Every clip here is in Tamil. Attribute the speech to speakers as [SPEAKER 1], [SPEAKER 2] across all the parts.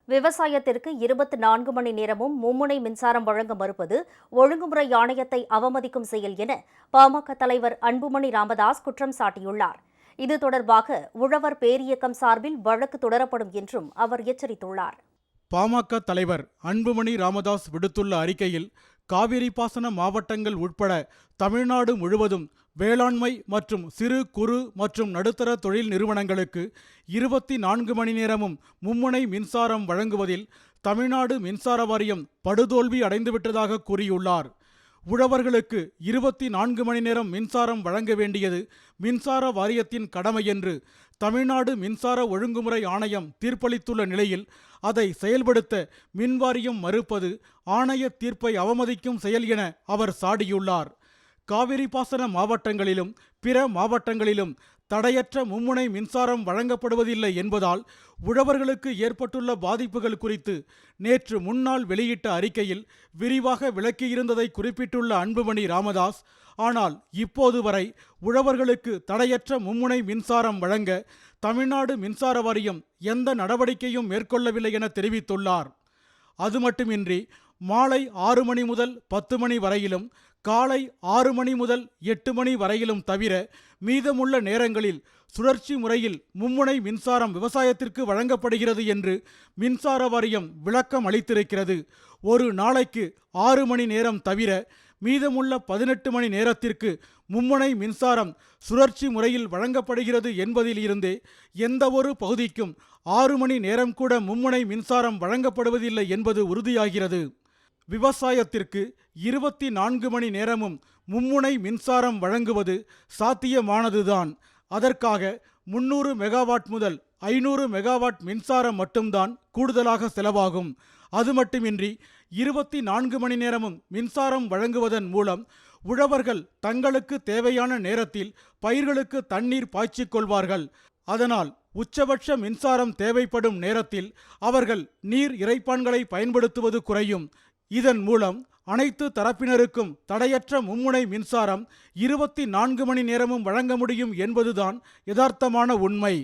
[SPEAKER 1] விவசாயத்திற்கு 24 மணி நேரமும் மும்முனை மின்சாரம் வழங்க மறுப்பது ஒழுங்குமுறை ஆணையத்தை அவமதிக்கும் செயல் என பாமக தலைவர் அன்புமணி ராமதாஸ் குற்றம் சாட்டியுள்ளார். இது தொடர்பாக உழவர் பேரியக்கம் சார்பில் வழக்கு தொடரப்படும் என்றும் அவர் எச்சரித்துள்ளார்.
[SPEAKER 2] பாமக தலைவர் அன்புமணி ராமதாஸ் விடுத்துள்ள அறிக்கையில், காவிரி பாசன மாவட்டங்கள் உட்பட தமிழ்நாடு முழுவதும் வேளாண்மை மற்றும் சிறு குறு மற்றும் நடுத்தர தொழில் நிறுவனங்களுக்கு 24 மணி நேரமும் மும்முனை மின்சாரம் வழங்குவதில் தமிழ்நாடு மின்சார வாரியம் படுதோல்வி அடைந்துவிட்டதாக கூறியுள்ளார். உழவர்களுக்கு 24 மணி நேரம் மின்சாரம் வழங்க வேண்டியது மின்சார வாரியத்தின் கடமை என்று தமிழ்நாடு மின்சார ஒழுங்குமுறை ஆணையம் தீர்ப்பளித்துள்ள நிலையில் அதை செயல்படுத்த மின்வாரியம் மறுப்பது ஆணைய தீர்ப்பை அவமதிக்கும் செயல் என அவர் சாடியுள்ளார். காவிரி பாசன மாவட்டங்களிலும் பிற மாவட்டங்களிலும் தடையற்ற மும்முனை மின்சாரம் வழங்கப்படுவதில்லை என்பதால் உழவர்களுக்கு ஏற்பட்டுள்ள பாதிப்புகள் குறித்து நேற்று முன்னாள் வெளியிட்ட அறிக்கையில் விரிவாக விளக்கியிருந்ததை குறிப்பிட்டுள்ள அன்புமணி ராமதாஸ், ஆனால் இப்போது வரை உழவர்களுக்கு தடையற்ற மும்முனை மின்சாரம் வழங்க தமிழ்நாடு மின்சார வாரியம் எந்த நடவடிக்கையும் மேற்கொள்ளவில்லை என தெரிவித்துள்ளார். அது மட்டுமின்றி மாலை 6 மணி முதல் 10 மணி வரையிலும் காலை 6 மணி முதல் 8 மணி வரையிலும் தவிர மீதமுள்ள நேரங்களில் சுழற்சி முறையில் மும்முனை மின்சாரம் விவசாயத்திற்கு வழங்கப்படுகிறது என்று மின்சார வாரியம் விளக்கம் அளித்திருக்கிறது. ஒரு நாளைக்கு 6 மணி நேரம் தவிர மீதமுள்ள 18 மணி நேரத்திற்கு மும்முனை மின்சாரம் சுழற்சி முறையில் வழங்கப்படுகிறது என்பதில் இருந்தே எந்த ஒரு பகுதிக்கும் 6 மணி நேரம் கூட மும்முனை மின்சாரம் வழங்கப்படுவதில்லை என்பது உறுதியாகிறது. விவசாயத்திற்கு 24 மணி நேரமும் மும்முனை மின்சாரம் வழங்குவது சாத்தியமானதுதான். அதற்காக 300 மெகாவாட் முதல் 500 மெகாவாட் மின்சாரம் மட்டும்தான் கூடுதலாக செலவாகும். அது மட்டுமின்றி 24 மணி நேரமும் மின்சாரம் வழங்குவதன் மூலம் உழவர்கள் தங்களுக்கு தேவையான நேரத்தில் பயிர்களுக்கு தண்ணீர் பாய்ச்சிக் கொள்வார்கள். அதனால் உச்சபட்ச மின்சாரம் தேவைப்படும் நேரத்தில் அவர்கள் நீர் இறைப்பான்களை பயன்படுத்துவது குறையும். இதன் மூலம் அனைத்து தரப்பினருக்கும் தடையற்ற மும்முனை மின்சாரம் 24 மணி நேரமும் வழங்க முடியும் என்பதுதான் யதார்த்தமான உண்மை.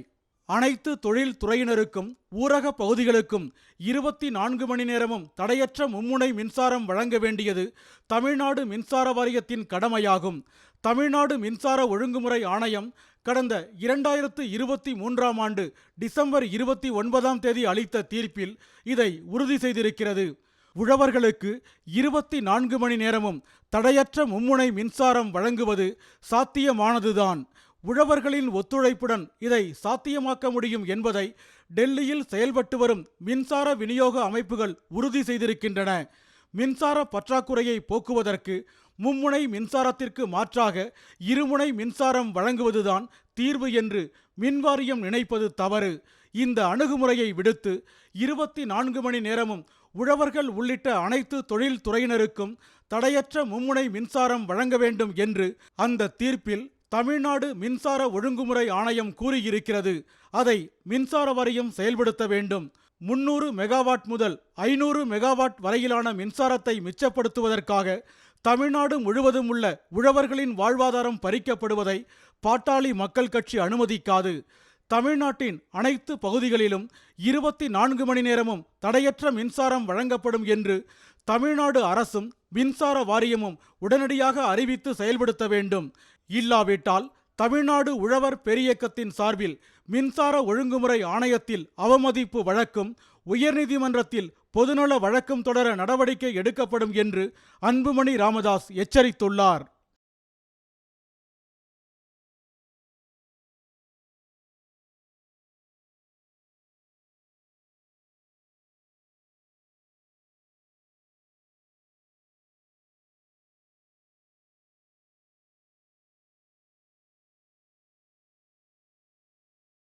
[SPEAKER 2] அனைத்து தொழில் துறையினருக்கும் ஊரக பகுதிகளுக்கும் 24 மணி நேரமும் தடையற்ற மும்முனை மின்சாரம் வழங்க வேண்டியது தமிழ்நாடு மின்சார வாரியத்தின் கடமையாகும். தமிழ்நாடு மின்சார ஒழுங்குமுறை ஆணையம் கடந்த 2023ஆம் ஆண்டு டிசம்பர் 29ஆம் தேதி அளித்த தீர்ப்பில் இதை உறுதி செய்திருக்கிறது. உழவர்களுக்கு 24 மணி நேரமும் தடையற்ற மும்முனை மின்சாரம் வழங்குவது சாத்தியமானதுதான். உழவர்களின் ஒத்துழைப்புடன் இதை சாத்தியமாக்க முடியும் என்பதை டெல்லியில் செயல்பட்டு வரும் மின்சார விநியோக அமைப்புகள் உறுதி செய்திருக்கின்றன. மின்சார பற்றாக்குறையை போக்குவதற்கு மும்முனை மின்சாரத்திற்கு மாற்றாக இருமுனை மின்சாரம் வழங்குவதுதான் தீர்வு என்று மின்வாரியம் நினைப்பது தவறு. இந்த அணுகுமுறையை விடுத்து 24 மணி நேரமும் உழவர்கள் உள்ளிட்ட அனைத்து தொழில் துறையினருக்கும் தடையற்ற மும்முனை மின்சாரம் வழங்க வேண்டும் என்று அந்த தீர்ப்பில் தமிழ்நாடு மின்சார ஒழுங்குமுறை ஆணையம் கூறியிருக்கிறது. அதை மின்சார வாரியம் செயல்படுத்த வேண்டும். 300 மெகாவாட் முதல் 500 மெகாவாட் வரையிலான மின்சாரத்தை மிச்சப்படுத்துவதற்காக தமிழ்நாடு முழுவதும் உள்ள உழவர்களின் வாழ்வாதாரம் பறிக்கப்படுவதை பாட்டாளி மக்கள் கட்சி அனுமதிக்காது. தமிழ்நாட்டின் அனைத்து பகுதிகளிலும் 24 மணி நேரமும் தடையற்ற மின்சாரம் வழங்கப்படும் என்று தமிழ்நாடு அரசும் மின்சார வாரியமும் உடனடியாக அறிவித்து செயல்படுத்த வேண்டும். இல்லாவிட்டால் தமிழ்நாடு உழவர் பேரியக்கத்தின் சார்பில் மின்சார ஒழுங்குமுறை ஆணையத்தில் அவமதிப்பு வழக்கும் உயர்நீதிமன்றத்தில் பொதுநல வழக்கும் தொடர நடவடிக்கை எடுக்கப்படும் என்று அன்புமணி ராமதாஸ் எச்சரித்துள்ளார்.